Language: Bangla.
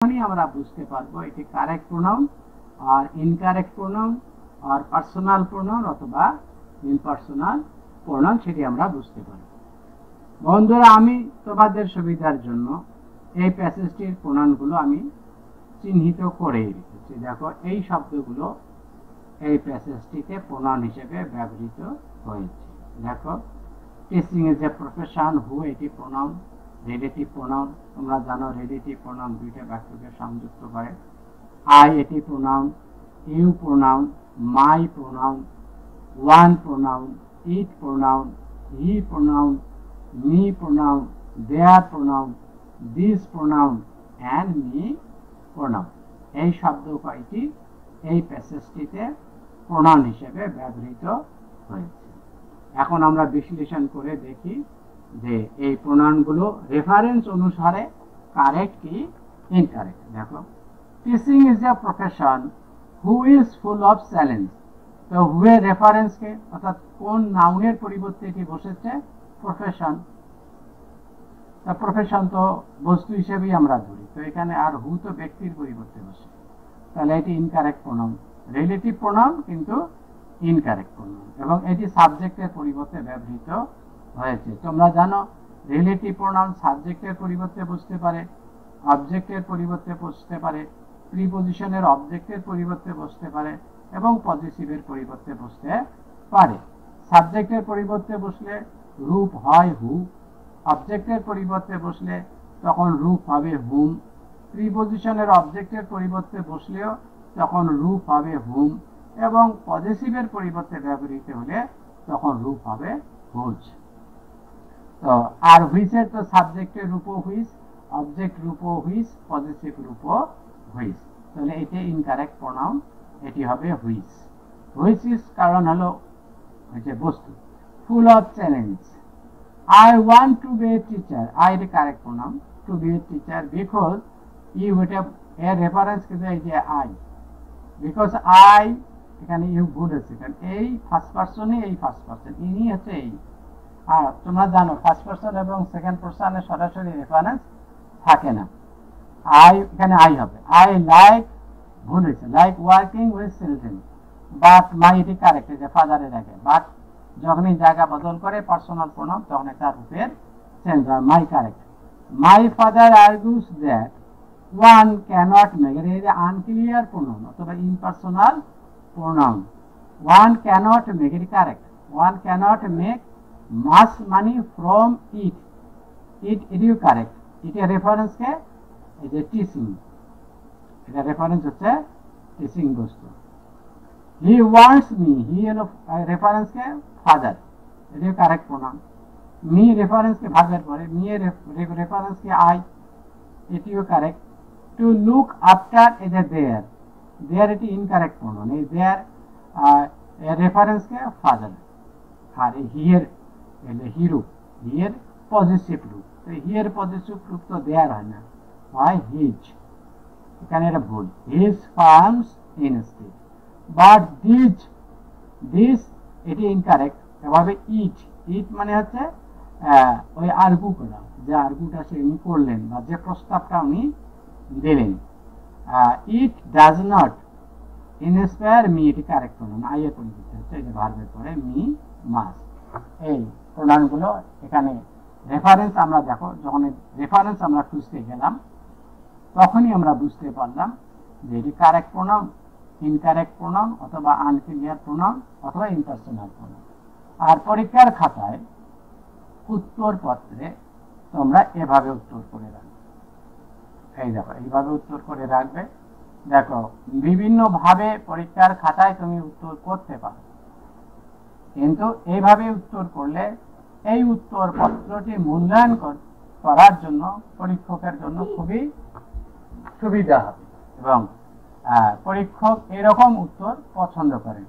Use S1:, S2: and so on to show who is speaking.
S1: তখনই আমরা বুঝতে পারবো এটি কারেক্ট প্রোনাউন আর ইনকারেক্ট প্রোনাউন আর পার্সোনাল প্রোনাউন অথবা ইমপার্সোনাল প্রোনাউন, সেটি আমরা বুঝতে পারবো। বন্ধুরা, আমি তোমাদের সুবিধার জন্য এই প্যাসেজটির প্রোনাউনগুলো আমি চিহ্নিত করে রেখেছি। দেখো, এই শব্দগুলো এই প্যাসেজটিতে প্রোনাউন হিসেবে ব্যবহৃত হয়েছে। দেখো, টিচিং ইজ এ প্রফেশন, হু এটি প্রোনাউন, রিলেটিভ প্রোনাউন। তোমরা জানো রিলেটিভ প্রোনাউন দুইটা বাক্যকে সংযুক্ত করে। আই এটি pronoun, you pronoun, my pronoun, one pronoun, it pronoun, he pronoun, me pronoun, there pronoun, this pronoun and me pronoun. এই শব্দ কয়টি এই প্যাসেজটিতে প্রোনাউন হিসেবে ব্যবহৃত হয়েছে। এখন আমরা বিশ্লেষণ করে দেখি যে এই প্রোনাউনগুলো রেফারেন্স অনুসারে কারেক্ট কি ইনকারেক্ট। দেখো, teaching is a profession who is full of challenge. তো হু এর রেফারেন্স কে, অর্থাৎ কোন নাউনের পরিবর্তে এটি বসেছে? প্রফেশন। প্রফেশন তো বস্তু হিসেবেই আমরা ধরি, তো এখানে আর হু তো ব্যক্তির পরিবর্তে বসে, তাহলে এটি ইনকারেক্ট প্রোনাউন। রিলেটিভ প্রোনাউন কিন্তু ইনকারেক্ট প্রোনাউন, এবং এটি সাবজেক্টের পরিবর্তে ব্যবহৃত হয়েছে। তোমরা জানো রিলেটিভ প্রোনাউন সাবজেক্টের পরিবর্তে বসতে পারে, অবজেক্টের পরিবর্তে বসতে পারে, প্রিপজিশনের অবজেক্টের পরিবর্তে বসতে পারে এবং পজিটিভের পরিবর্তে বসতে পারে। সাবজেক্টের পরিবর্তে বসলে রূপ হয় হু, অবজেক্টের পরিবর্তে বসলে তখন রূপ হবে হুম, প্রিপজিশনের অবজেক্টের পরিবর্তে বসলেও তখন রূপ হবে হুম, এবং পজিটিভের পরিবর্তে ব্যবহৃত হলে তখন রূপ হবে হুজ। তো আর হুইচের তো সাবজেক্টের রূপও হুইচ, অবজেক্ট রূপও হুইচ, পজিটিভ রূপও হুইচ, তাহলে এটি ইনকারেক্ট প্রোনাউন, এটি হবে হুইচ। হুইচ ইজ কারণ হলো হচ্ছে বস্তু। Full of challenge, I want to be a teacher. I is the correct pronoun, to be a teacher, because you would have a reference to the I, because I এখানে ইউ ভুল আছে, কারণ এই ফার্স্ট পারসনে এই ফার্স্ট পারসন, ইনি হচ্ছে এই। আর তোমরা জানো ফার্স্ট পারসন এবং সেকেন্ড পারসনে সরাসরি রেফারেন্স থাকে না। আই এখানে আই হবে। আই লাইক, ভুল হয়েছে, like working with children, but my এটি কারেক্ট, যে ফাদারের আগে বাট যখনই জায়গা বদল করে পার্সোনাল প্রোনাউন তখন এটা রূপের চেঞ্জ হয়। My correct. My father argues that one cannot make, এটা আনক্লিয়ার প্রোনাউন অথবা impersonal pronoun. One cannot make, এটি correct. One cannot make much money from it, it এটিও কারেক্ট। এটা রেফারেন্স কে, এই যে টিচিং, এটা রেফারেন্স হচ্ছে টিচিং বস্তু। হি ওয়ান্টস মি, হি হলো রেফারেন্স কে ফাদার, এটিও কারেক্ট প্রোনাউন। মি রেফারেন্স কে ভার্বের পরে, মি এর রেফারেন্স কে আই, এটিও correct. To look after as a there, there এটি ইনকারেক্ট প্রোনাউন, এই দেয়ার রেফারেন্স কে ফাদার। আর হিয়ের হিরো, হিয়ের পজিটিভ রূপ, তো হিয়ের পজিটিভ রূপ তো দেয়ার হয় না, হয় হিজ, এখানে এটা ভুল। His forms instead, but this, this এটি ইনকারেক্ট, এভাবে ইট, ইট মানে হচ্ছে ওই আর্গু করা, যে আর্গুটা সে উনি করলেন বা যে প্রস্তাবটা উনি দিলেন। It does not inspire me, এটি কারেক্ট প্রোনাউন, আই এর পরিবর্তে হচ্ছে এই যে ভার্বের পরে মি মাস্ট। এই প্রোনাউনগুলো এখানে রেফারেন্স আমরা দেখো, যখন রেফারেন্স আমরা খুঁজতে গেলাম তখনই আমরা বুঝতে পারলাম যে এটি কারেক্ট প্রোনাউন, ইনকারেক্ট প্রোনাউন অথবা আনক্লিয়ার প্রোনাউন অথবা ইমপার্সোনাল প্রোনাউন। আর পরীক্ষার খাতায় উত্তরপত্রে তোমরা এভাবে উত্তর করে রাখবে, এই দেখো এইভাবে উত্তর করে রাখবে। দেখো, বিভিন্ন ভাবে পরীক্ষার খাতায় তুমি উত্তর করতে পারো, কিন্তু এইভাবে উত্তর করলে এই উত্তরপত্রটি মূল্যায়ন করার জন্য পরীক্ষকের জন্য খুবই সুবিধা হবে, এবং পরীক্ষক এরকম উত্তর পছন্দ করেন।